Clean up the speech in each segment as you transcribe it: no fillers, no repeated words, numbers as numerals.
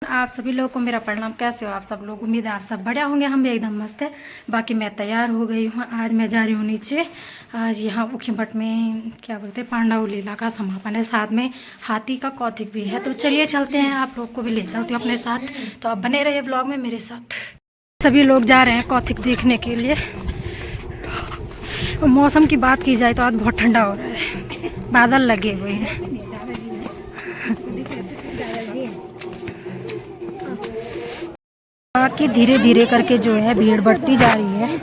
आप सभी लोगों को मेरा प्रणाम। कैसे हो आप सब लोग? उम्मीद है आप सब बढ़िया होंगे। हम भी एकदम मस्त है। बाकी मैं तैयार हो गई हूँ। आज मैं जा रही हूँ नीचे। आज यहाँ ऊखीमठ में क्या बोलते हैं, पांडव लीला का समापन है, साथ में हाथी का कौतिक भी है। तो चलिए चलते हैं, आप लोग को भी ले चलती हूँ अपने साथ। तो आप बने रहिए ब्लॉग में मेरे साथ। सभी लोग जा रहे हैं कौतिक देखने के लिए। मौसम की बात की जाए तो आज बहुत ठंडा हो रहा है, बादल लगे हुए हैं। बाकी धीरे धीरे करके जो है भीड़ बढ़ती जा रही है।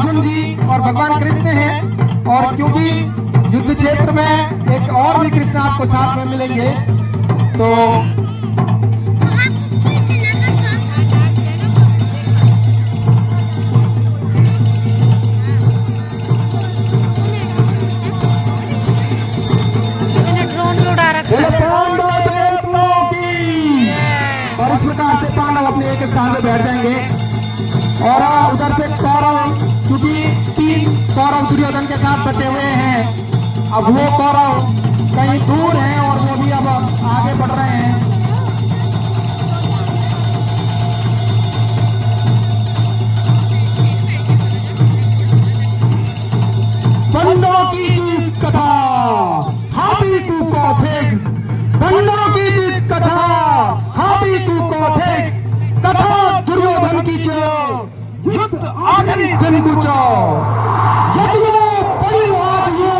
अर्जुन जी और भगवान कृष्ण हैं, और क्योंकि युद्ध क्षेत्र में एक और भी कृष्ण आपको साथ में मिलेंगे, तो और इस प्रकार से पांडव अपने एक स्थान में बैठ जाएंगे। और उधर से कौरव, क्योंकि 3 कौरव दुर्योधन के साथ बचे हुए हैं, अब वो कौरव कहीं दूर हैं और वो भी अब आगे बढ़ रहे हैं। बंदों की जीत कथा हाथी को फेंक, बंदों की जीत कथा हाथी को फेंक, कथा दुर्योधन की जो युद्ध आखिरी दिन को चो यदि परिवार यो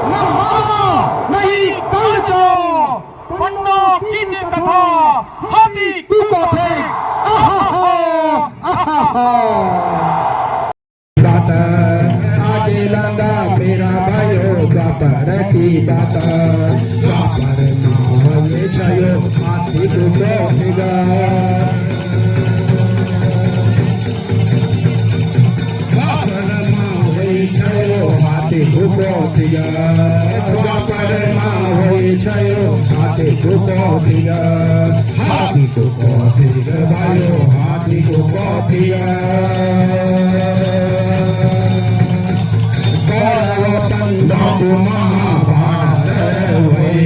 न मामा नहीं कल चो, बंदों की जीत कथा हाथी को फेंक। आजे लंदा मेरा भाइयों द्वापर की बात, द्वापर नाम छयो हाथी को फेंका, हाथी भूपोतिया, द्वापर होई छयो हाथी भूपोतिया, हाथी भूपोतिया भाइयो हाथी भूपोतिया। कौरव पंडों को महाभारत हुई,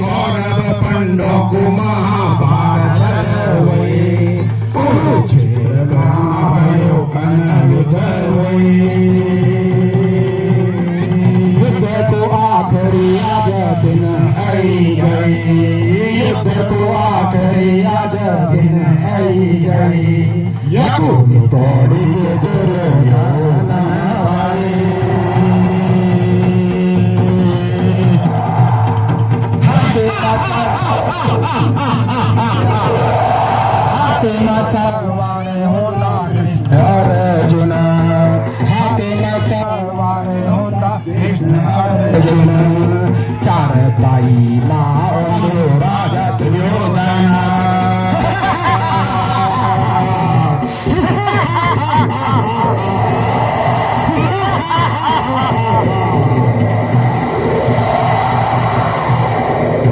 कौरव पंडों को महाभारत हुई, कुरुक्षेत्र भयो कन युद्ध हुई, आखिरी आज दिन आई गई, युद्ध को आखिरी आज दिन आई गई, यकुनि तोड़ी दुर्योधन आए, हाथे न सरवारे होता कृष्ण अर्जुन, हाथे न सरवारे होता कृष्ण अर्जुन, चार भाई माओ राजा दुर्योधन,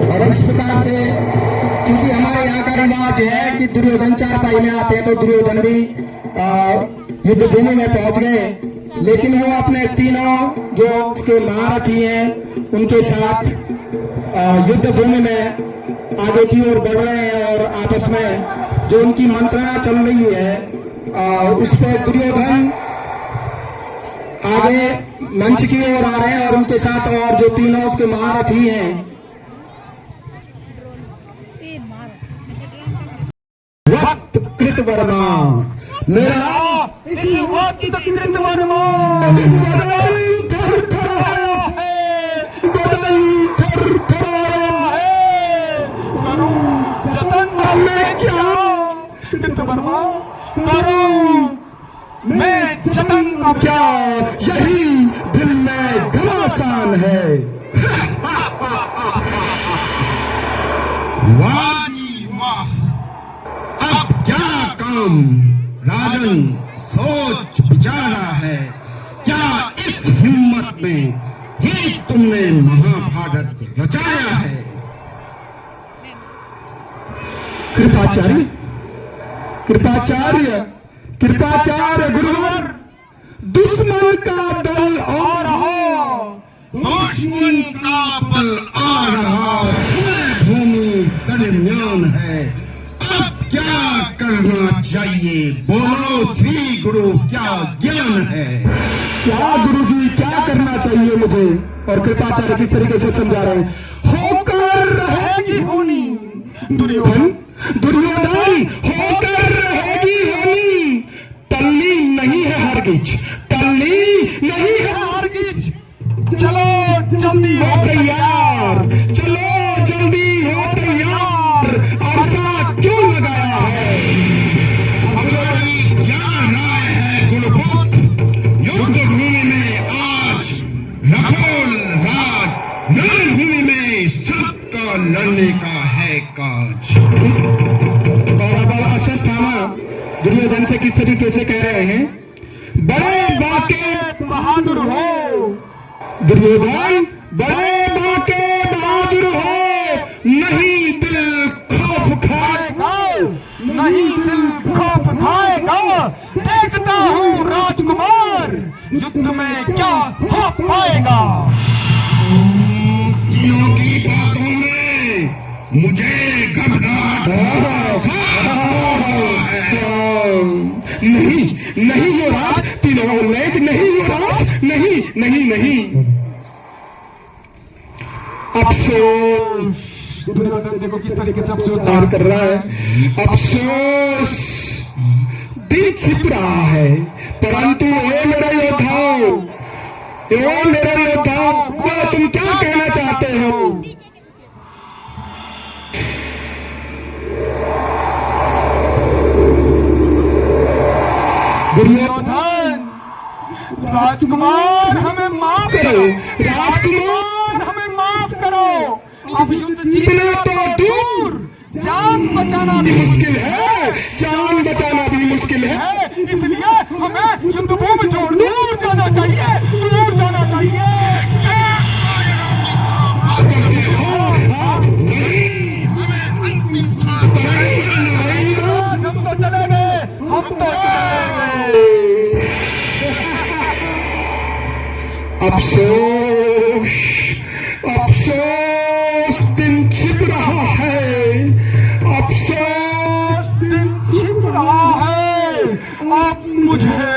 और इस प्रकार से क्योंकि हमारे यहाँ का रिवाज है कि दुर्योधन 4 भाई में आते हैं, तो दुर्योधन भी युद्ध भूमि में पहुंच गए, लेकिन वो अपने तीनों जो उसके महारथी हैं उनके साथ युद्ध भूमि में आगे की ओर बढ़ रहे हैं, और आपस में जो उनकी मंत्रणा चल रही है उस पर दुर्योधन आगे मंच की ओर आ रहे हैं, और उनके साथ और जो तीनों उसके महारथी हैं, वक्त कृत वर्मा मेरा कृत वर्मा मैं क्या मैं जतन क्या यही दिल में घमासान है। वाह वाह, अब क्या काम राजन सोच विचारा है, क्या इस हिम्मत में ही तुमने महाभारत रचाया है। कृपाचार्य कृपाचार्य कृपाचार्य गुरुवर, दुश्मन का दल और दुश्मन का बल आ रहा भूमि दरमियान है, अब क्या करना चाहिए, बोलो श्री गुरु क्या ज्ञान है। क्या गुरुजी क्या करना चाहिए मुझे, और कृपाचार्य किस तरीके से समझा रहे हैं। होकर रहेगी होनी दुर्योधन, दुर्योधन होकर रहेगी होनी, टल्ली नहीं है हरगिज, टल्ली नहीं है हरगिज, चलो जल्दी हो तैयार, चलो जल्दी हो तैयार, अरसा क्यों लगाया है। क्या राय है गुणपुत्र, करने का है काज। बाबा अश्वत्थामा दुर्योधन से किस तरीके से कह रहे हैं, बड़े बाके बहादुर हो दुर्योधन, बड़े बाके बहादुर हो, नहीं दिल खौफ खाएगा, नहीं दिल खौफ खाएगा। देखता हूँ राजकुमार युद्ध में क्या हो पाएगा। की बातों में मुझे घबराहट नहीं नहीं युवराज, तीनों उल्लेख नहीं युवराज, नहीं नहीं नहीं। अफसोस, देखो किस तरीके से अफसोस उद्धार कर रहा है। अफसोस, दिन छिप रहा है, परंतु हे मेरे योद्धाओं, हे मेरे योद्धाओं, वो तुम क्या कहना चाहते हो? दुर्योधन, राजकुमार हमें माफ करो, राजकुमार हमें माफ करो। अब युद्ध जीतना तो दूर, जान बचाना भी मुश्किल है, जान बचाना भी मुश्किल है। इसलिए हमें युद्ध भूमि छोड़ दूर जाना चाहिए, दूर जाना चाहिए। हम तो चले गए, हम तो चले गए। अफसोस, अफसोस, दिन छिप रहा है, अफसोस, दिन छिप रहा है। अब मुझे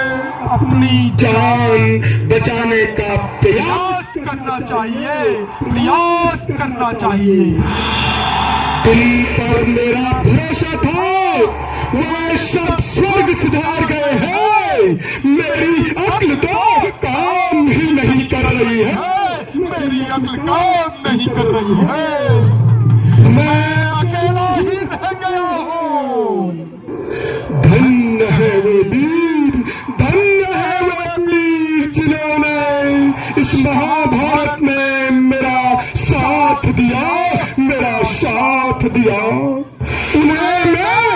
अपनी जान बचाने का प्रयास प्रयास करना चाहिए, प्रयास करना चाहिए। तुम पर मेरा भरोसा था, वह सब स्वर्ग सिधार गए हैं। मेरी अक्ल तो काम ही नहीं कर रही है, मेरी अक्ल काम नहीं कर रही है। मैं अकेला ही रह गया हूँ। धन्य है वे वीर, धन्य है वे वीर जिन्होंने इस महाभारत में मेरा साथ दिया, मेरा साथ दिया। उन्हें मैं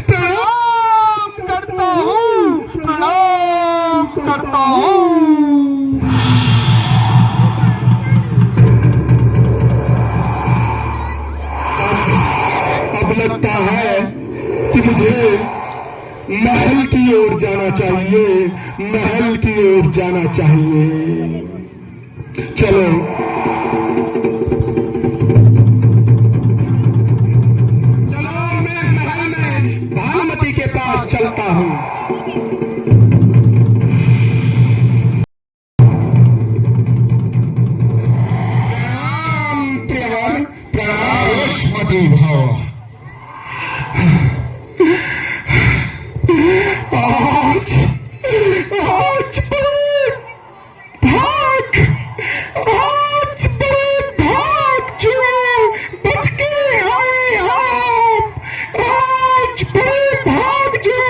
प्रणाम करता हूँ, प्रणाम करता हूँ। अब लगता है कि मुझे महल की ओर जाना चाहिए, महल की ओर जाना चाहिए। चलो चलो, मैं महल में भानुमति के पास चलता हूँ। प्रणाम, आयुष्मती भव। आज बड़े भाग, आज बड़े भाग जो बच के आए आप, आज बड़े भाग जो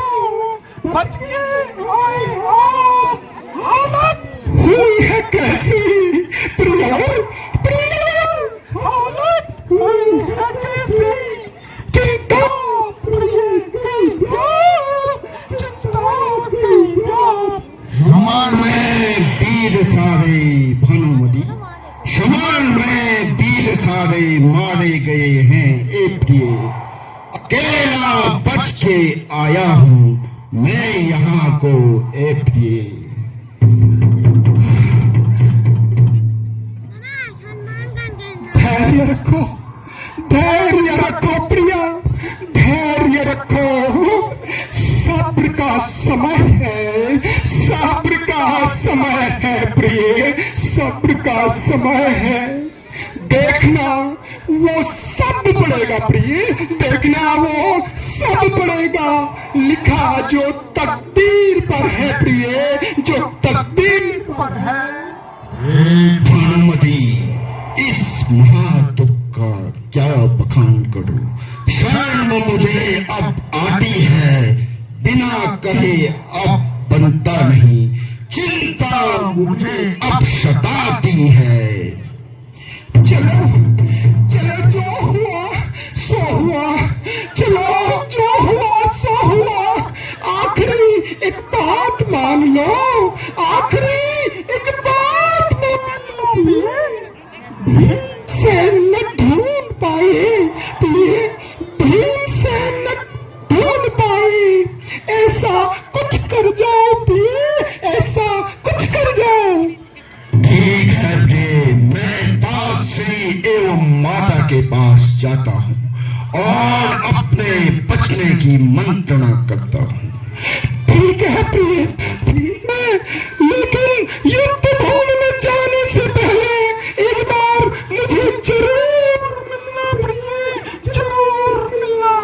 बच के आए आप। हालत हुई है कैसी प्रियर, प्रियर, हालत हुई है कैसी। चिंता प्रिय की बात, चिंता की बात। क्षमण में वीर सारे भानुमति, क्षमण में वीर सारे मारे गए हैं ए प्रिय। अकेला बच के आया हूँ मैं यहाँ को ए प्रिय। धैर्य रखो, धैर्य रखो प्रिया, धैर्य रखो। सब्र का समय है, सब्र का समय है प्रिय, सब्र का समय है। देखना वो सब बढ़ेगा प्रिय, देखना वो सब बढ़ेगा। लिखा जो तकदीर पर है प्रिय, जो तकदीर पर है। भानुमति, इस महादुख का क्या बखान करूं। शर्म मुझे अब आती है, बिना कहे अब बनता नहीं। चिंता मुझे अब सताती है। चलो चलो कुछ कर जाओ प्रिय, ऐसा कुछ कर जाओ। ठीक है प्रिय, मैं ताज श्री एवं माता के पास जाता हूँ और अपने बचने की मंत्रणा करता हूँ। ठीक है प्रिय, लेकिन युद्ध भूमि में जाने से पहले एक बार मुझे जरूर मिलना प्रिय, जरूर मिलना।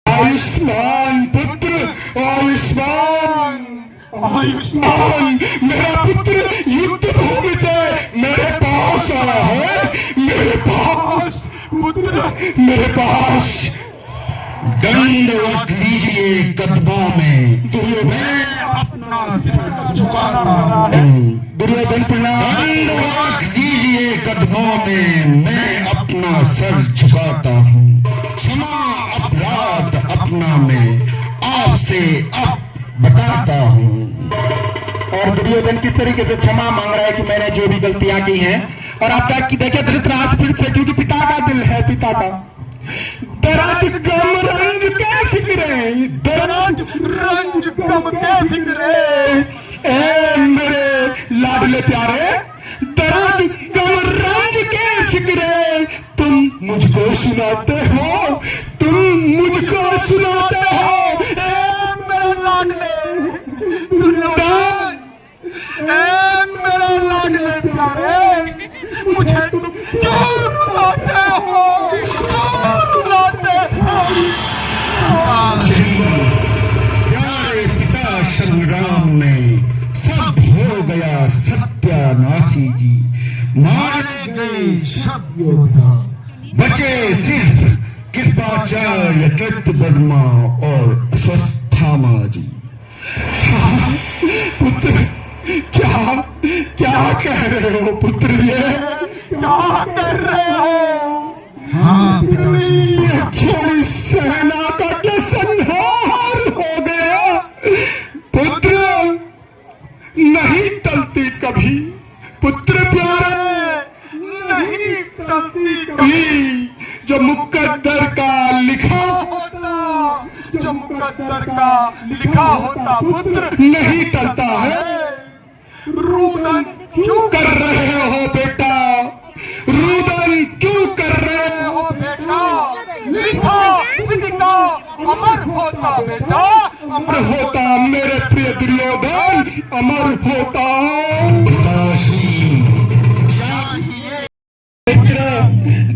आयुष्मान पुत्र, आयुष्मान, आयुष्मान, मेरा पुत्र युद्ध भूमि से मेरे पास आया है, मेरे पास पुत्र, मेरे पास। दंडवत लीजिए कदमों में, मैं अपना सिर झुकाता हूं। दुर्योधन प्रणाम। दंडवत लीजिए कदमों में, मैं अपना सर झुकाता हूँ। क्षमा अपराध अपना मैं आपसे अब बताता हूँ। और दुर्योधन किस तरीके से क्षमा मांग रहा है कि मैंने जो भी गलतियां की हैं। और आप देखिए धृतराष्ट्र से, क्योंकि पिता का दिल है, पिता का दर्द गम रंज क्या फिक्रे, दर्द रंज गम क्या फिक्रे, ए मेरे लाडले प्यारे, दर्द गम रंज के फिक्रे तुम मुझको सुनाते हो, तुम मुझको सुनाते हो। ए मेरे लाडले मेरे लाडले प्यारे, मुझे तुम क्यों रुलाते हो, क्यों रुलाते हो। प्यारे पिता संग्राम में सब हो गया सत्यानाशी जी, मारे गए सब योद्धा, बचे सिर्फ कृपाचार्य कृतवर्मा और अश्वत्थामा जी। पुत्र, क्या क्या कह रहे हो पुत्र, ये क्या कर रहे हो। हाँ छोड़ी सेना का क्या संहार हो गया। पुत्र नहीं टलती कभी, पुत्र प्यारे नहीं टलती कभी। जो मुकद्दर का लिखा होता, जो मुकद्दर का लिखा होता पुत्र नहीं टलता है। रुदन क्यों कर रहे हो बेटा, रुदन क्यों कर रहे हो बेटा। लिखा विधिका अमर होता बेटा, अमर होता मेरे प्रिय दुर्योधन, अमर होता।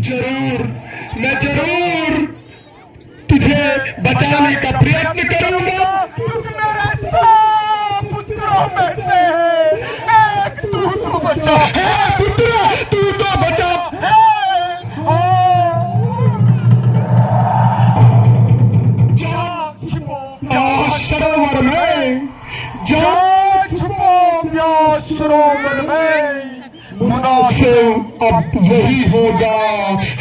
जरूर, मैं जरूर तुझे बचाने का प्रयत्न करूंगा। पुत्रों में से एक तू तो बचा है, पुत्र तू तो बचा है। जा छिपो सरोवर में, जा छिपो सरोवर में। मुनासिब अब यही होगा,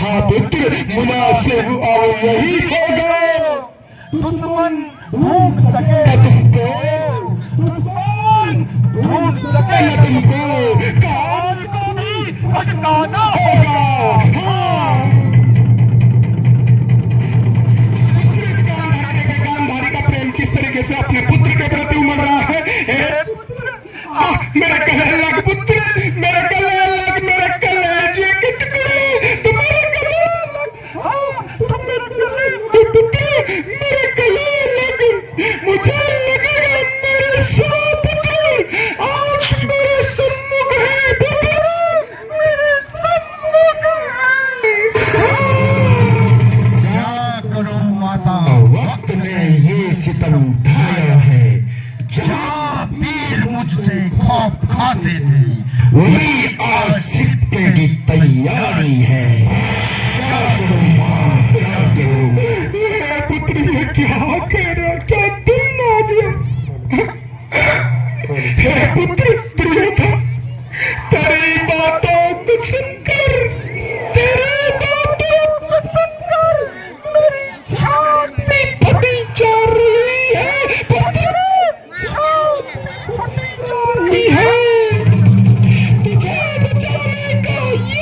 हाँ पुत्र मुनासिब अब यही होगा। दुश्मन ढूंढ सके तुमको, दुश्मन ढूंढ सके न तुमको, काल को भी भटकाना होगा। हाँ गांधारी का प्रेम किस तरीके से अपने पुत्र के प्रति उमड़ रहा है। मेरा गले लग पुत्र, मेरा गले लग, मेरे कलेजे के टुकड़े, तुम्हारे गले लग, तुम मेरे गले लग पुत्र, मेरे गले लग। मुझे लगेगा मेरे सौ पुत्र आज मेरे सम्मुख है, पुत्र मेरे सम्मुख है। क्या करूं माता, वक्त ने ये सितम ढाया है, जहाँ वीर मुझसे खौफ खाते थे वही आज सिक्के की तैयारी है। क्या करूं मां, क्या करूं। मेरा पुत्र ये क्या कह रहा, क्या दिन आ गया। हे पुत्र प्रियतम, तेरी बातों को सुनकर, तेरी बातों को सुनकर मेरी छाती फटी जा रही है, पुत्र छाती फटी जा रही है। तुझे बचाने का ये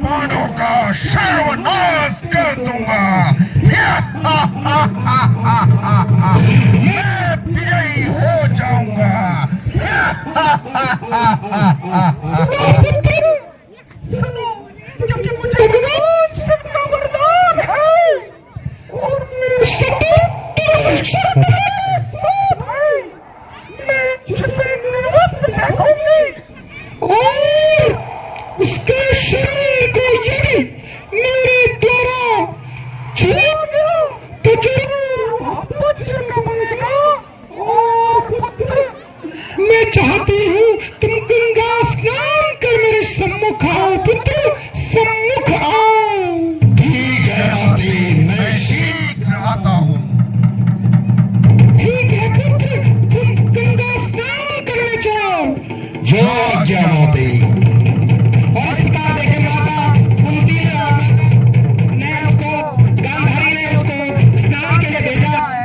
पांडवों का सर्वनाश कर दूंगा। मैं विजयी हो जाऊंगा। क्योंकि मुझे भगवान सबका वरदान है और मेरे साथ है। मैं जिसे निर्वस्त्र फेंकूंगी और उसके शरीर को यदि मेरे द्वारा छुआ गया तो जरूर वापस जन्म मिलेगा। और पुत्र, मैं चाहती हूँ तुम गंगा स्नान कर मेरे सम्मुख आओ। पुत्र, सम्मुख आओ। ठीक है माते, मैं शीघ्र आता हूँ। ठीक है पुत्र, तुम गंगा स्नान करने जाओ। जो आज्ञा माते। और इस प्रकार देखे माता कुंती ने उसको, गांधारी ने उसको स्नान के लिए भेजा है।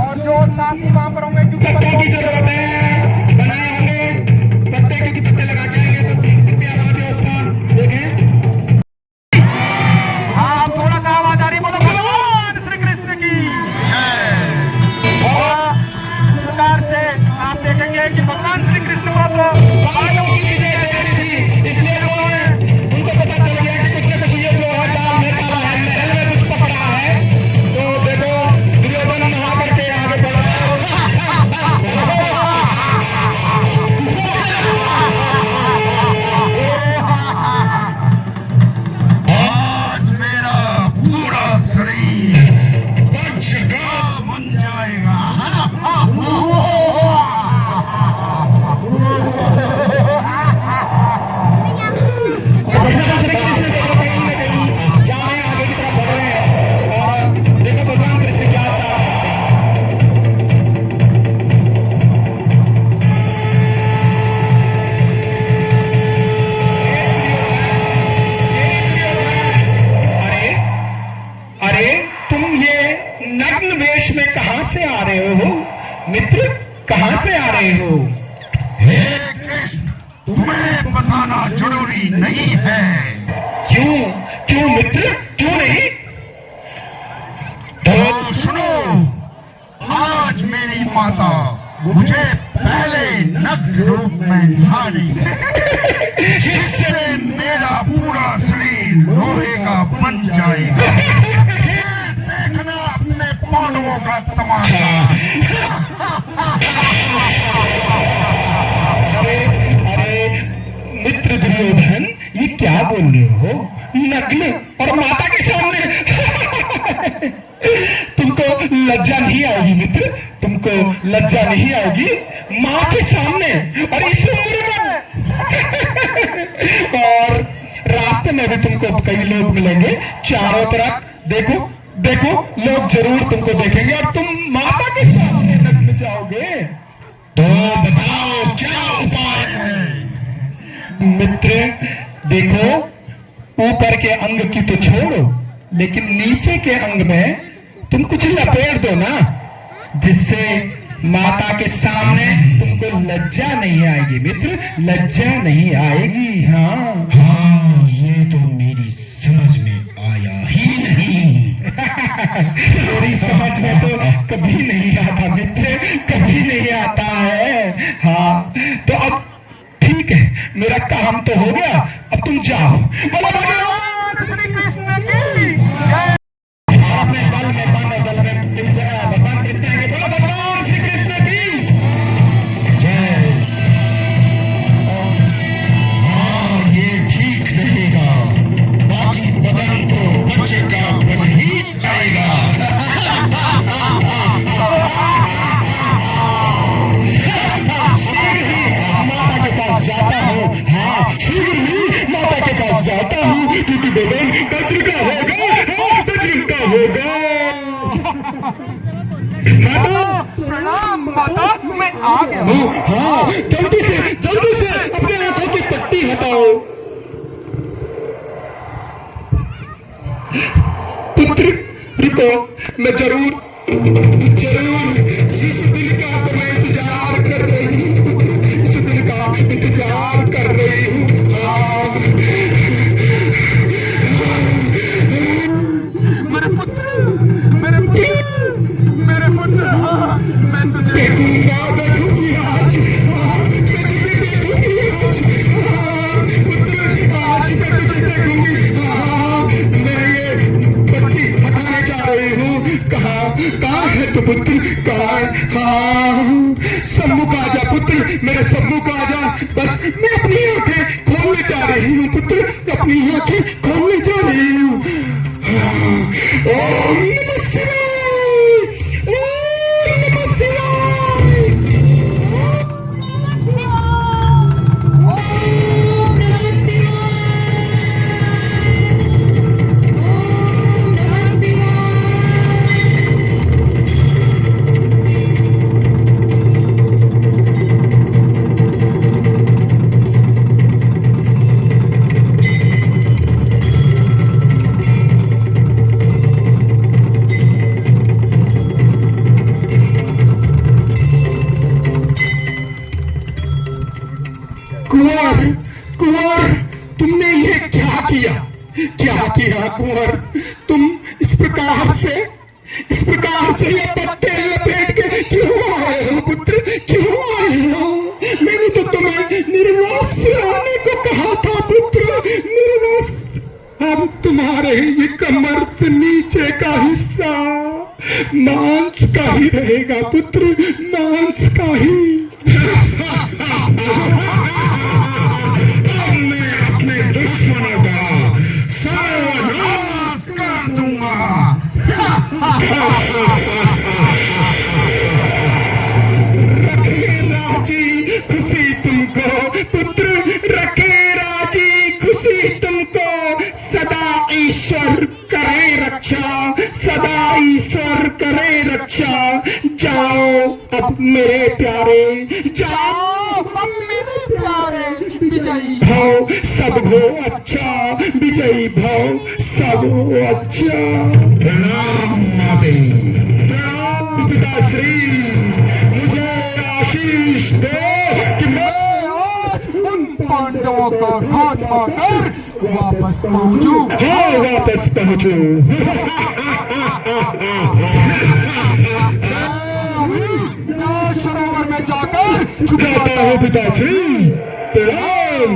और जो साथी वहां पर होंगे, पत्ते की जरूरत है, बनाए होंगे पत्ते, क्योंकि पत्ते लगा के आएंगे तो पत्ते आवाज व्यवस्था देखें। हाँ, थोड़ा सा आवाज आ रही, बोलो भगवान श्री कृष्ण की जय। और इस प्रकार से आप देखेंगे कि भगवान श्री कृष्ण को तो पांडवों की विजय दे रही थी, इसलिए उनको पता चल गया कि कुछ न कुछ ये जो है दाल में काला है, महल में कुछ पकड़ा है। तो देखो दुर्योधन नहा करके आगे बढ़ा। आज मेरा पूरा शरीर वज्र का बन जाएगा। भगवान श्री कृष्ण देखो कहीं न कहीं जा रहे हैं, आगे की तरफ बढ़ रहे हैं। और देखो भगवान कृष्ण क्या चाह रहे हैं। अरे अरे, तुम ये नग्न वेश में कहां से आ रहे हो मित्र? कहां से आ रहे हो? हे कृष्ण, तुम्हें बताना जरूरी नहीं है। क्यों क्यों मित्र, क्यों नहीं? तो सुनो, आज मेरी माता मुझे पहले नग्न रूप में निहारी, जिससे मेरा पूरा शरीर लोहे का बन जाएगा। ये देखना अपने पांडवों का तमाशा। अरे अरे मित्र दुर्योधन, ये क्या बोल रहे हो? नग्न और माता के सामने? तुमको लज्जा नहीं आएगी मित्र, तुमको लज्जा नहीं आएगी माँ के सामने, और इस उम्र में। और रास्ते में भी तुमको कई लोग मिलेंगे चारों तरफ। देखो देखो, लोग जरूर तुमको देखेंगे और तुम माता के सामने नग्न जाओगे। तो बताओ क्या उपाय है? मित्र देखो, ऊपर के अंग की तो छोड़ो, लेकिन नीचे के अंग में तुम कुछ लपेट दो ना, जिससे माता के सामने तुमको लज्जा नहीं आएगी मित्र, लज्जा नहीं आएगी। हाँ हाँ, ये तो मेरी समझ में आया ही नहीं। मेरी समझ में तो कभी नहीं आता मित्र, कभी नहीं आता है। हाँ, तो अब ठीक है, मेरा काम तो हो गया, अब तुम जाओ। बोलो भगवान श्री कृष्ण की जय। अपने दल में पांडव दल में भगवान कृष्ण आएंगे। बोलो भगवान श्री कृष्ण की जय। हाँ, ये ठीक रहेगा। बाकी बदन तो बच्चे का बन ही जाएगा। शीघ्र ही माता के पास जाता हूँ। हाँ, शीघ्र ही माता के पास जाता हूँ, क्योंकि बदन वज्र का होगा, वज्र का होगा। माता प्रणाम माता, मैं आ गया हूँ। हाँ, जल्दी से अपने आंखों की पट्टी हटाओ। पुत्र रुको, मैं जरूर इस दिन का तो मैं इंतजार कर रही हूँ, इस दिन का इंतजार कर रही हूँ। हाँ, तो पुत्र कहाँ है? हाँ सम्मुख आ जा पुत्र, मेरे सम्मुख आ जा। बस मैं अपनी आंखें खोलने जा रही हूँ पुत्र, अपनी आंखें खोलने जा रही हूँ। ओम नमः शिवाय, ओम नमः शिवाय, कुंवर, कुंवर, तुमने ये क्या किया? क्या किया कुंवर? तुम इस प्रकार से ये पट्टे लपेट के क्यों आए हो पुत्र? क्यों आए हो? मैंने तो तुम्हें निर्वस्त्र आने को कहा था पुत्र, निर्वस्त्र। अब तुम्हारे ये कमर से नीचे का हिस्सा मांस का ही रहेगा पुत्र, मांस का ही। मैं अपने दुश्मनों का सर्वनाश कर दूंगा। रखे राजी खुशी तुमको पुत्र, रखे राजी खुशी तुमको, सदा ईश्वर करे रक्षा, सदा ईश्वर करे रक्षा। जाओ अब मेरे प्यारे, जाओ अब मेरे प्यारे, विजयी भव सब हो अच्छा, विजयी भव सब हो अच्छा। प्रणाम माते, प्रणाम पिताश्री, मुझे आशीष दो कि मैं आज उन पांडवों का घाट पाकर वापस पहुंचूं। हाँ वापस पहुंचूं। सरोवर में जाकर जाता हूँ पिताश्री, प्रणाम,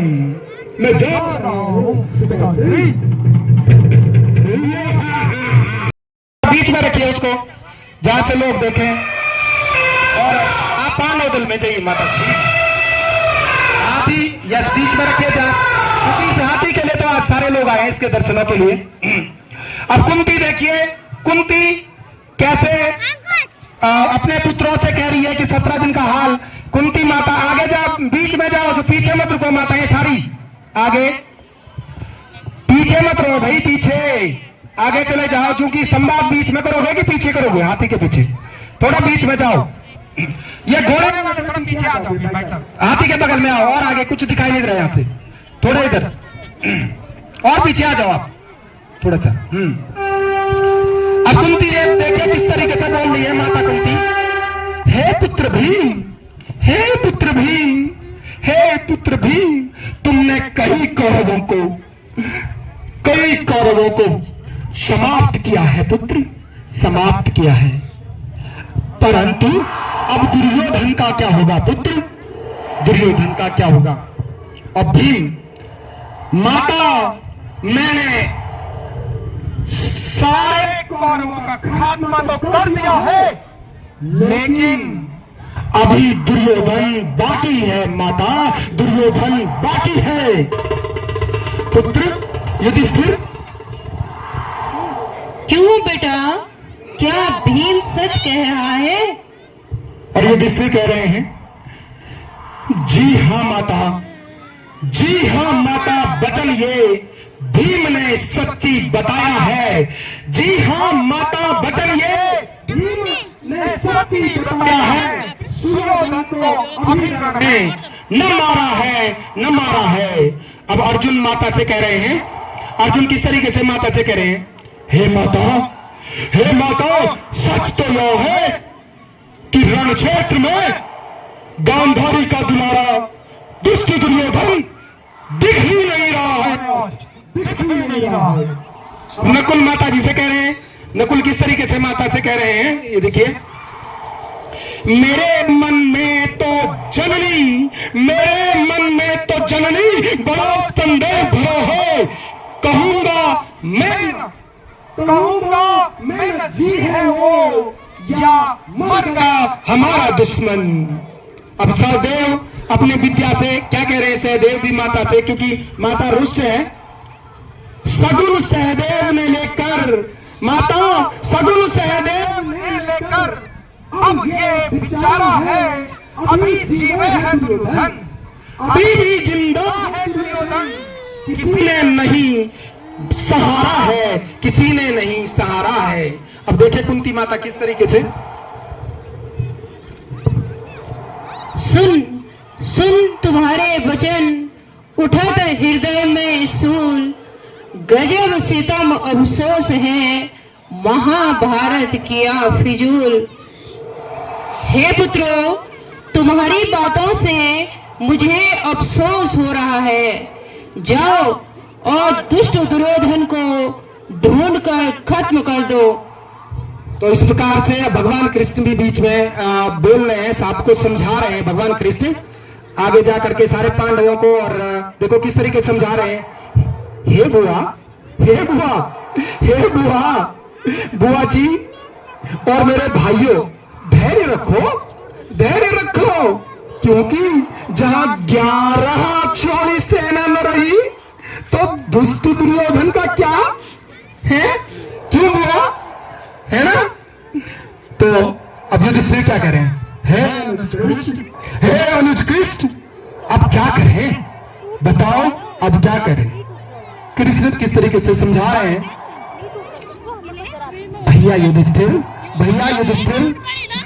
मैं जा रहा हूँ पिताश्री। बीच में रखिए उसको, जहां से लोग देखें, और आप पांडव दल में जाइए माता जी। हाथी यस बीच में रखिए, जहां क्योंकि इस हाथी के लिए तो आज सारे लोग आए इसके दर्शनों के लिए। अब कुंती देखिए, कुंती कैसे अपने पुत्रों से कह रही है कि 17 दिन का हाल। कुंती माता आगे जाओ, बीच में जाओ, जो पीछे मत रुको माता, ये सारी आगे, पीछे मत रहो भाई, पीछे आगे चले जाओ, क्योंकि संवाद बीच में करोगे कि पीछे करोगे? हाथी के पीछे, थोड़ा बीच में जाओ। ये घोड़े पीछे आ जाओ, हाथी के बगल में आओ, और आगे कुछ दिखाई नहीं दे रहा, यहां से थोड़ा इधर और पीछे आ जाओ आप थोड़ा सा। अब कुंती ये देखिए किस तरीके से बोल रही है माता कुंती। हे पुत्र भीम, हे पुत्र भीम, हे पुत्र भीम, तुमने कई कौरवों को समाप्त किया है पुत्र, समाप्त किया है, परंतु अब दुर्योधन का क्या होगा पुत्र? दुर्योधन का क्या होगा? अब भीम, माता मैंने सारे कौरवों का खात्मा तो कर दिया है, लेकिन अभी दुर्योधन बाकी है माता, दुर्योधन बाकी है पुत्र। युधिष्ठिर, क्यों बेटा, क्या भीम सच कह रहा है? और युधिष्ठिर कह रहे हैं, जी हाँ माता, जी हाँ माता, वचन ये भीम ने सच्ची बताया है। जी हाँ माता, वचन ये भीम ने सच्ची बताया है। दुर्योधन को अभी न मारा है। अब अर्जुन माता से कह रहे हैं, अर्जुन किस तरीके से माता से कह रहे हैं, हे माता, सच तो यह है कि रण क्षेत्र में गांधारी का दुलारा दुष्ट दुर्योधन दिख ही नहीं रहा है। नकुल माता जी से कह रहे हैं, नकुल किस तरीके से माता से कह रहे हैं, ये देखिए, मेरे मन में तो जननी बड़ा संदेह भरा है। कहूंगा मैं जी है वो, या मर का हमारा दुश्मन। अब सहदेव अपनी विद्या से क्या कह रहे हैं, सहदेव भी माता से, क्योंकि माता रुष्ट है। सगुन सहदेव ने लेकर, माता सगुन सहदेव ने लेकर अब ये बिचारा है, अभी जीवे है दुर्योधन, अभी भी जिंदा है दुर्योधन। किसी ने नहीं सहारा है, किसी ने नहीं सहारा है। अब देखिए कुंती माता किस तरीके से, सुन सुन तुम्हारे वचन, उठत हृदय में सूल, गजब सितम अफसोस है, महाभारत किया फिजूल। हे पुत्रों, तुम्हारी बातों से मुझे अफसोस हो रहा है। जाओ और दुष्ट दुर्योधन को ढूंढ कर खत्म कर दो। तो इस प्रकार से भगवान कृष्ण भी बीच में बोल रहे हैं, सबको समझा रहे हैं। भगवान कृष्ण आगे जाकर के सारे पांडवों को, और देखो किस तरीके से समझा रहे हैं। हे बुआ, हे बुआ, हे बुआ, बुआ जी और मेरे भाइयों, धैर्य रखो, धैर्य रखो, क्योंकि जहां 11 अक्षौणी सेना न रही तो दुष्ट दुर्योधन का क्या है, क्यों बुआ, है ना। तो अब युधिष्ठिर क्या करें, हे अनुज कृष्ण, अब क्या करें, बताओ अब क्या करें। कृष्ण किस तरीके से समझा रहे हैं, भैया युधिष्ठिर, भैया युधिष्ठिर,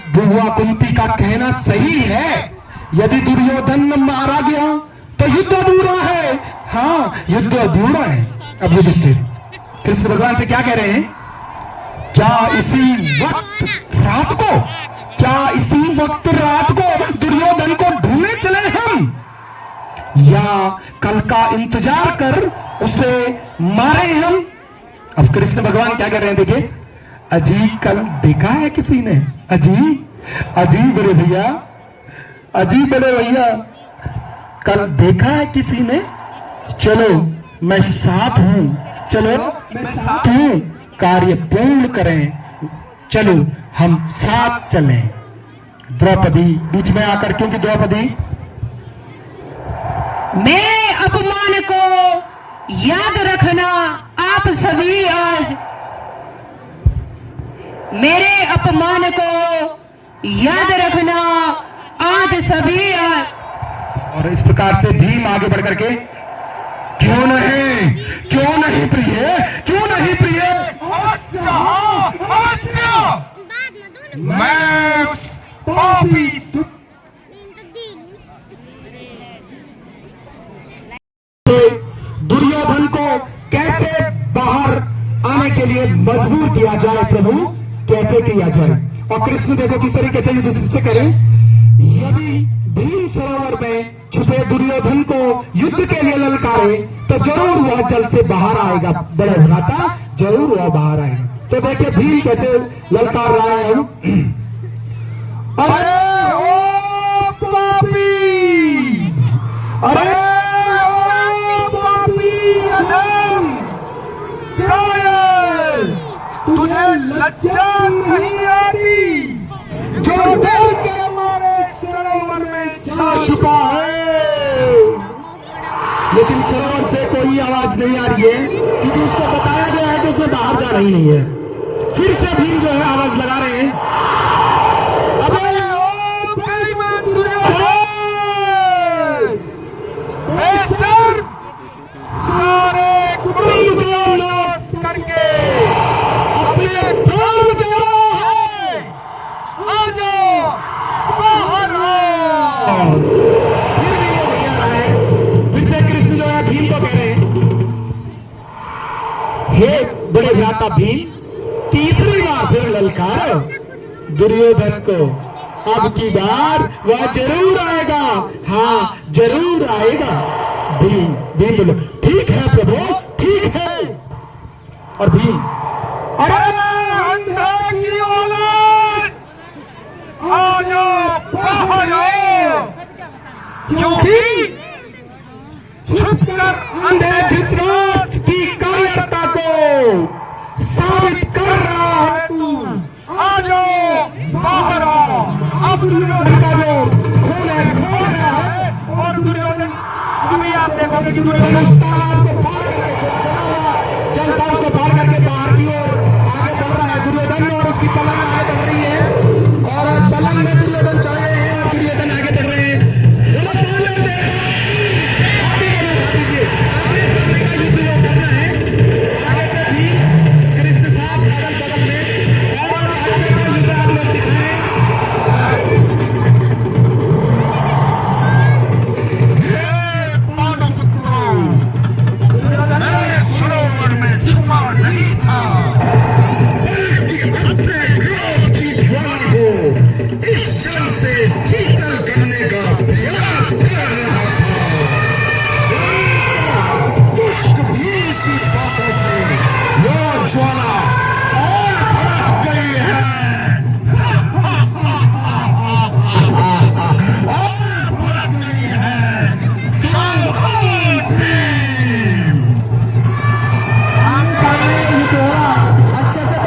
बुआ कुंती का कहना सही है। यदि दुर्योधन मारा गया तो युद्ध अधूरा है। हाँ, युद्ध अधूरा है। अब युधिष्ठिर कृष्ण भगवान से क्या कह रहे हैं, क्या इसी वक्त रात को, क्या इसी वक्त रात को दुर्योधन को ढूंढने चले हम, या कल का इंतजार कर उसे मारे हम। अब कृष्ण भगवान क्या कह रहे हैं, देखिए, अजी कल देखा है किसी ने, अजी बड़े भैया, अजी बड़े भैया, कल देखा है किसी ने, चलो मैं साथ हूं, चलो तू कार्य पूर्ण करें, चलो हम साथ चलें। द्रौपदी बीच में आकर, क्योंकि द्रौपदी मेरे अपमान को याद रखना आप सभी आज, मेरे अपमान को याद रखना आज सभी आज। और इस प्रकार से भीम आगे बढ़ करके, क्यों नहीं, क्यों नहीं प्रिय, क्यों नहीं प्रिय, अवश्य, अवश्य, मैं उस पापी दुर्योधन को कैसे बाहर आने के लिए मजबूर किया जाए, प्रभु कैसे किया जाए। और कृष्ण देखो किस तरीके से युधिष्ठिर से करें, यदि भीम सरोवर में छुपे दुर्योधन को युद्ध के लिए ललकारे तो जरूर वह जल से बाहर आएगा, बड़े भ्राता, जरूर वह बाहर आएगा। तो देखिए भीम कैसे ललकार रहा है। अरे ओ पापी, अरे तुझे लज्जा नहीं आती, जो दिल के हमारे सरोवर में जा चुका है, लेकिन सरोवर से कोई आवाज नहीं आ रही है, क्योंकि उसको बताया गया है कि उसने बाहर जाना ही नहीं है। फिर से भीम जो है आवाज लगा रहे हैं, अबे ओ बेईमान दुर्योधन, बेशर्म, सारे कुटुंब को लौट करके अपने प्राण बचा रहा है, आ जाओ, बाहर आओ। फिर भी वो नहीं आ रहा है। फिर से कृष्ण जो है भीम को कह रहे हैं, हे बड़े भ्राता भीम, तीसरी बार फिर ललकारो दुर्योधन को, अब की बार वह जरूर आएगा, हाँ जरूर आएगा। भीम बोलो, ठीक है प्रभु, ठीक है। और भीम, अरे अंधे की औलाद, आ जाओ, बाहर आओ, क्योंकि छुपकर अंधे धृतराष्ट्र की कायरता को साबित कर रहा है आ जाओ, ज्वाला और भड़क गई है। और भड़क गई है शानदार भीम। अच्छे से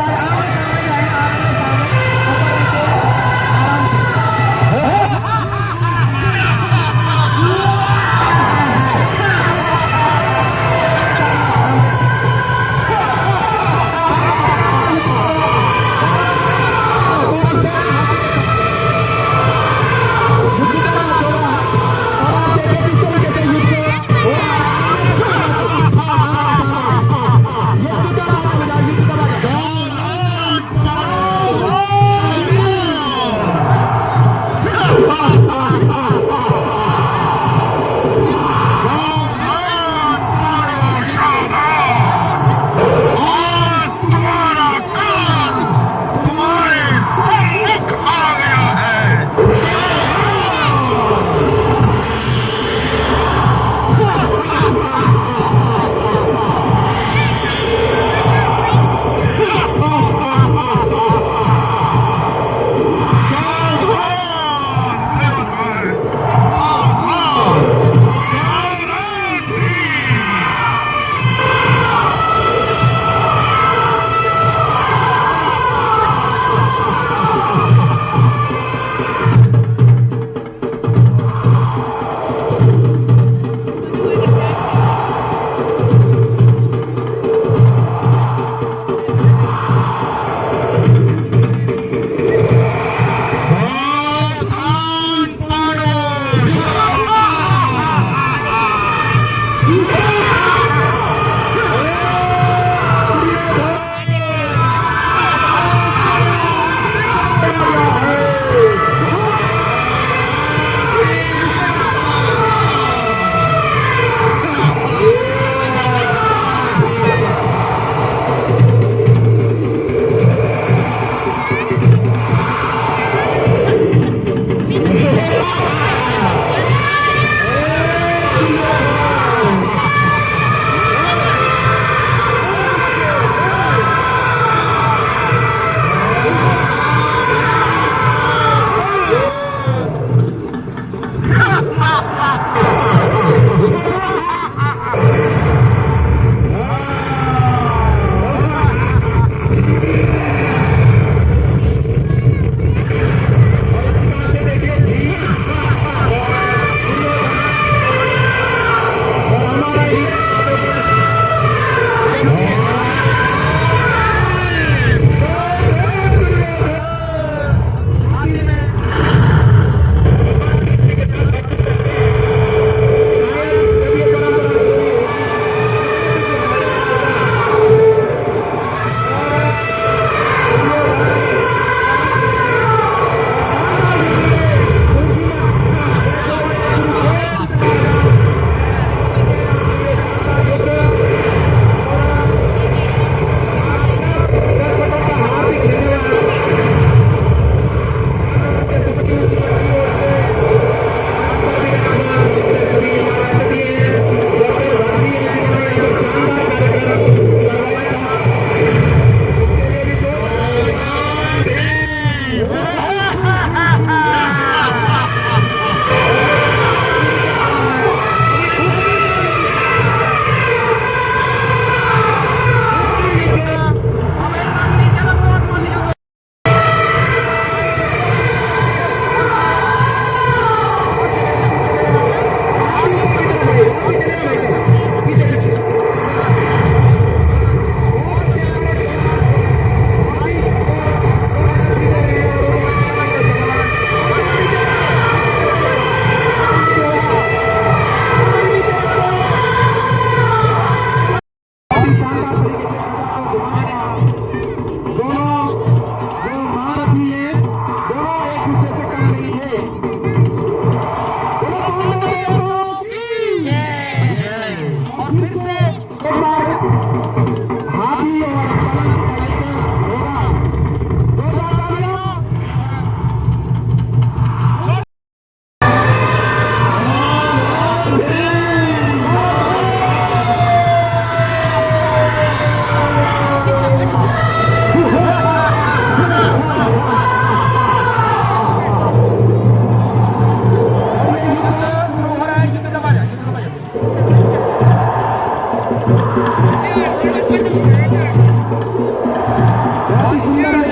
बहुत ही सुंदर है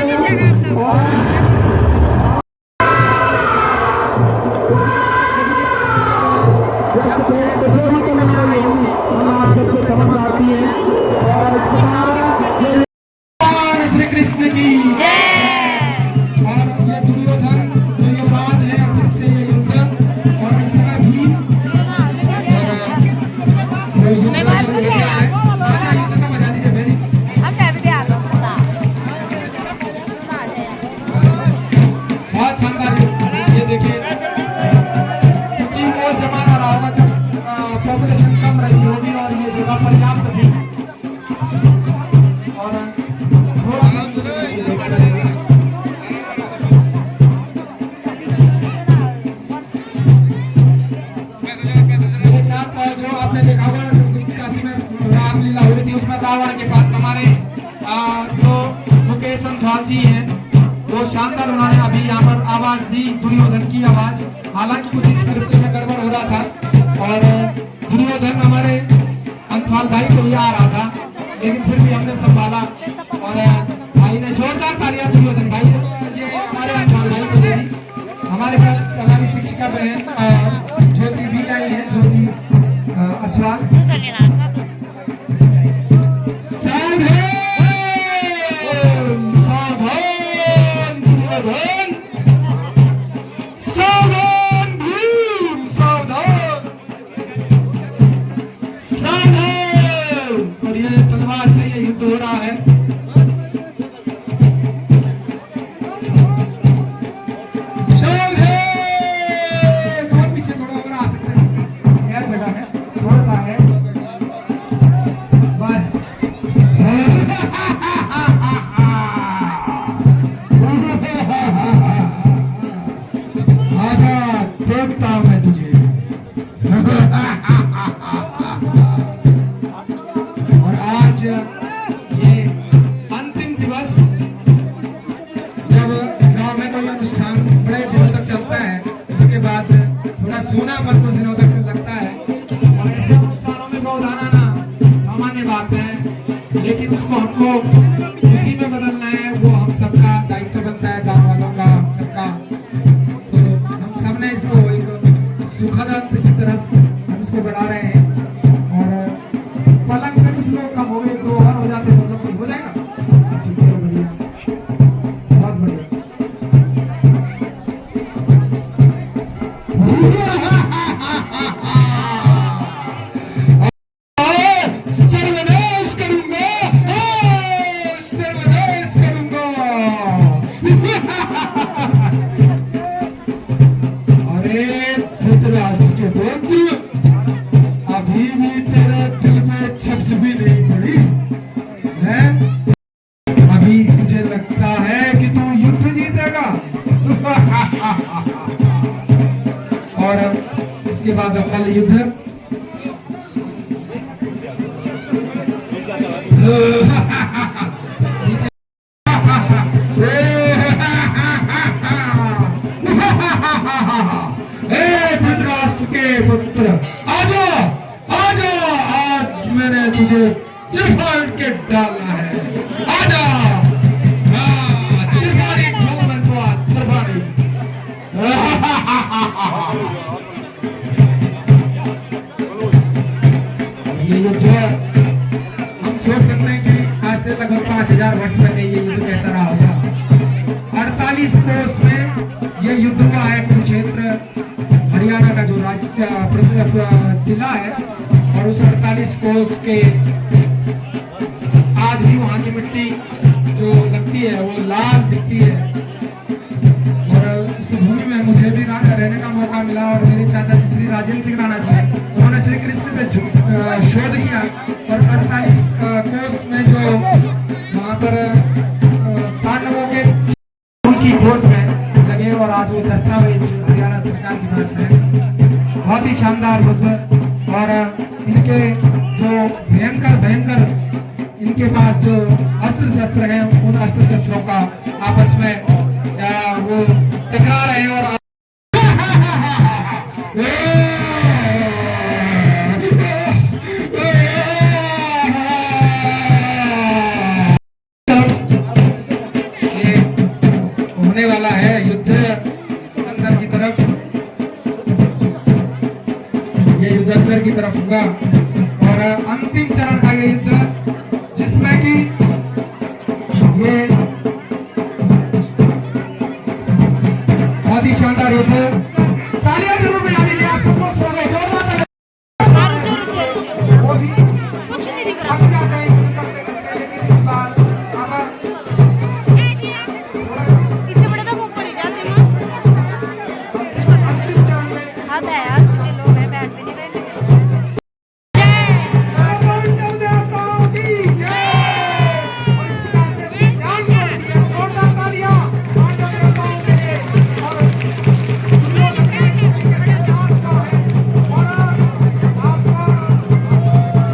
और श्री कृष्ण की और ये दुर्योधन जो ये राज है फिर से ये युद्ध और इस समय भीम और युद्ध का बजा दीजिए मेरी बहुत शानदार ये देखिए क्योंकि वो जमाना रहा होगा जब पॉपुलेशन कम रही होगी और ये जगह पर्याप्त थी और थोड़ा सा मेरे साथ जो आपने देखा होगा काशी में रामलीला हो रही थी उसमें रावण के पात्र हमारे जो मुकेश संथवाल जी हैं वो शानदार उन्होंने अभी यहाँ पर आवाज दी दुर्योधन की आवाज हालांकि कुछ स्क्रिप्ट में गड़बड़ हो रहा था और दुर्योधन हमारे अंथवाल भाई को ही आ रहा था लेकिन फिर भी हमने संभाला और भाई ने जोरदार तालियां दुर्योधन भाई ये हमारे अंथवाल भाई को दे दी हमारे साथ हमारी शिक्षिका बहन ज्योति भी आई है ज्योति असवाल सावधान भीम सावधान सावधान और ये तलवार से ये युद्ध हो रहा है सावधान और पीछे थोड़ा और आ सकते हैं यह जगह है थोड़ा सा है बस आजा देखता हूं मैं तुझे और आज ये अंतिम दिवस जब गांव में कोई अनुष्ठान बड़े दिनों तक चलता है उसके बाद थोड़ा सूनापन कुछ दिनों तक लगता है और ऐसे अनुष्ठानों में बहुत आना सामान्य बात है लेकिन उसको हमको उसी में बदलना है वो हम सबका दायित्व बनता है गांव वालों का हम सबका हमने इसको एक सुखद अंत की तरफ हम इसको बढ़ा रहे हैं और पलंग में कुछ लोग कम हो गए तो ओवर हो जाते तो मतलब हो जाएगा ठीक चलो बढ़िया बहुत बढ़िया सर्वनाश करूंगा सर्वनाश करूंगा अरे धृतराष्ट्र के पुत्र अभी भी तेरे दिल में छपछपी नहीं पड़ी है अभी तुझे लगता है कि तू युद्ध जीतेगा और इसके बाद अपना युद्ध धृतराष्ट्र के पुत्र आजा आजा आज मैंने तुझे चिरफाड़ के डालना है आजा चिरफाड़ी चिरफाड़ी ये युद्ध हम सोच सकते हैं कि आज से लगभग 5000 वर्ष पहले ये युद्ध कैसा रहा होगा 48 कोस में ये युद्ध हुआ है कुरुक्षेत्र हरियाणा का जो राज्य जिला है और उस 48 कोस के आज भी वहां की मिट्टी जो लगती है वो लाल दिखती है और उस भूमि में मुझे भी रहने का मौका मिला और मेरे चाचा जी श्री राजेंद्र सिंह राणा जी उन्होंने श्री कृष्ण पे शोध किया और 48 कोस में जो वहां पर पांडवों के उनकी खोज में लगे और आज वो दस्तावेज हरियाणा सरकार के पास है बहुत ही शानदार युद्ध और इनके जो भयंकर इनके पास जो अस्त्र शस्त्र हैं उन अस्त्र शस्त्रों का आपस में वो टकरा रहे हैं और होगा। और अंतिम चरण का ये युद्ध जिसमें कि ये बहुत ही शानदार युद्ध, तालियां जरूर बजा दीजिए आप सब लोग सो गए, जोरदार वो भी थक जाते हैं युद्ध करते करते, लेकिन इस बार अब इससे बड़े तो ऊपर ही जाते हैं अंतिम चरण में हाथ है यार, इसके लोग हैं बैठ भी नहीं रहे। पांडव देवताओं की जय। और इस प्रकार से अपनी जान छोड़ दी है, जोरदार तालियां पांडव देवताओं के लिए। और दुर्योधन ने इस तरीके से जान का है और आपको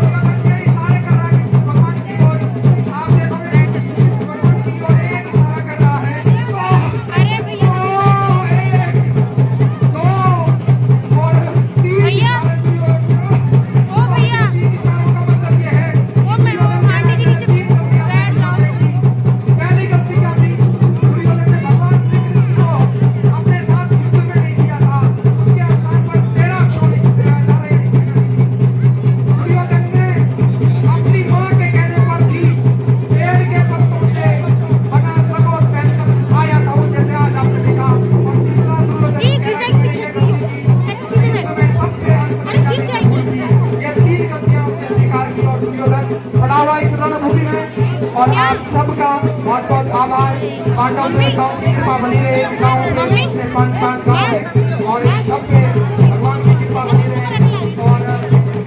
दुर्योधन ये इशारे कर रहा है कृष्ण भगवान की ओर, आप देखोगे कृष्ण भगवान की ओर एक इशारा कर रहा है, अरे भैया एक, दो और तीन भैया। इशारे दुर्योधन के। ओ भैया तीन इशारों का मतलब ये है वो मैं वो आंटी जी नीचे बैठ जाओ। पहली गलती क्या थी, दुर्योधन ने भगवान श्री कृष्ण को अपने साथ युद्ध में नहीं किया था, उसके स्थान पर 13 अक्षौहिणी नारायणी सेना दी थी। दुर्योधन ने अपनी मां के कहने पर भी पेड़ के पत्तों से बना लगोट पहनकर आया था, वो जैसे आज आपने देखा। और तीसरा दुर्योधन ये गिर जाएगी पीछे से, ऐसे सीधे में। में सबसे अंत में अरे गिर जाएगी। ये 3 गलतियां उसने स्वीकार की और दुर्योधन पड़ा हुआ इस रणभूमि में। और आप सबका बहुत बहुत आभार। पांडव देवताओं की कृपा बनी रहे इस गांव में, जितने 5 गांव है और इन सब पे भगवान की कृपा बनी रहे। और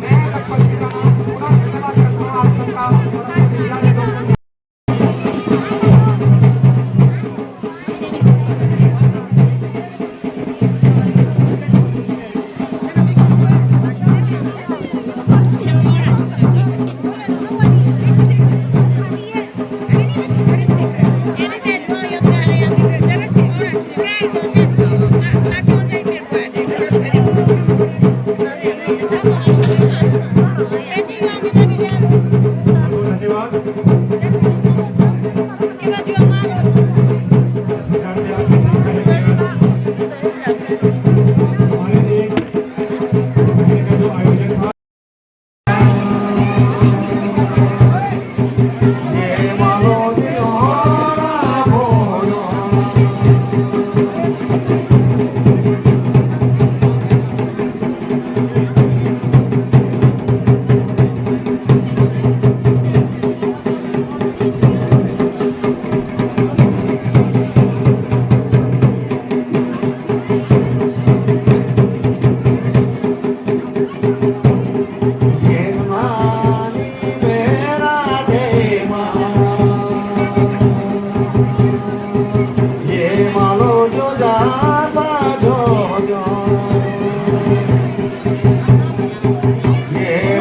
मैं लगभग जी का नाम पूरा धन्यवाद करता हूँ आप सबका और अपने मीडिया के लोगों को।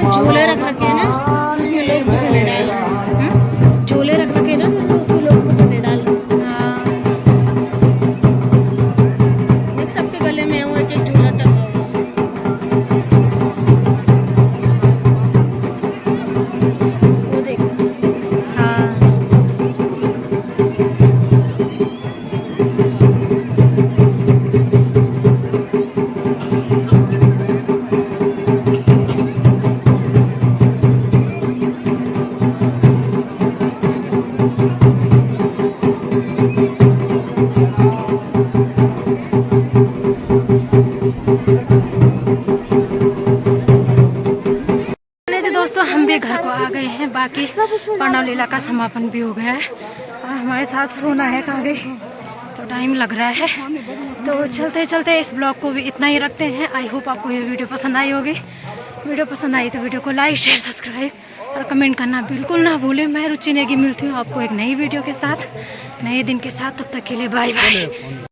झोले रख रखे हैं ना, उसमें लोग भुने डाल, झोले रख रखे हैं ना, उसमें लोग भुने डाल। देख सबके गले में वो एक झोला टंगा हुआ, वो देख। हाँ दोस्तों हम भी घर को आ गए हैं, बाकी पांडव लीला का समापन भी हो गया है और हमारे साथ सोना है कहाँ गई, तो टाइम लग रहा है। तो चलते चलते इस ब्लॉग को भी इतना ही रखते हैं। आई होप आपको ये वीडियो पसंद आई होगी। वीडियो पसंद आई तो वीडियो को लाइक शेयर सब्सक्राइब और कमेंट करना बिल्कुल ना भूलें। मैं रुचि नेगी मिलती हूँ आपको एक नई वीडियो के साथ, नए दिन के साथ। तब तक के लिए बाय बाय।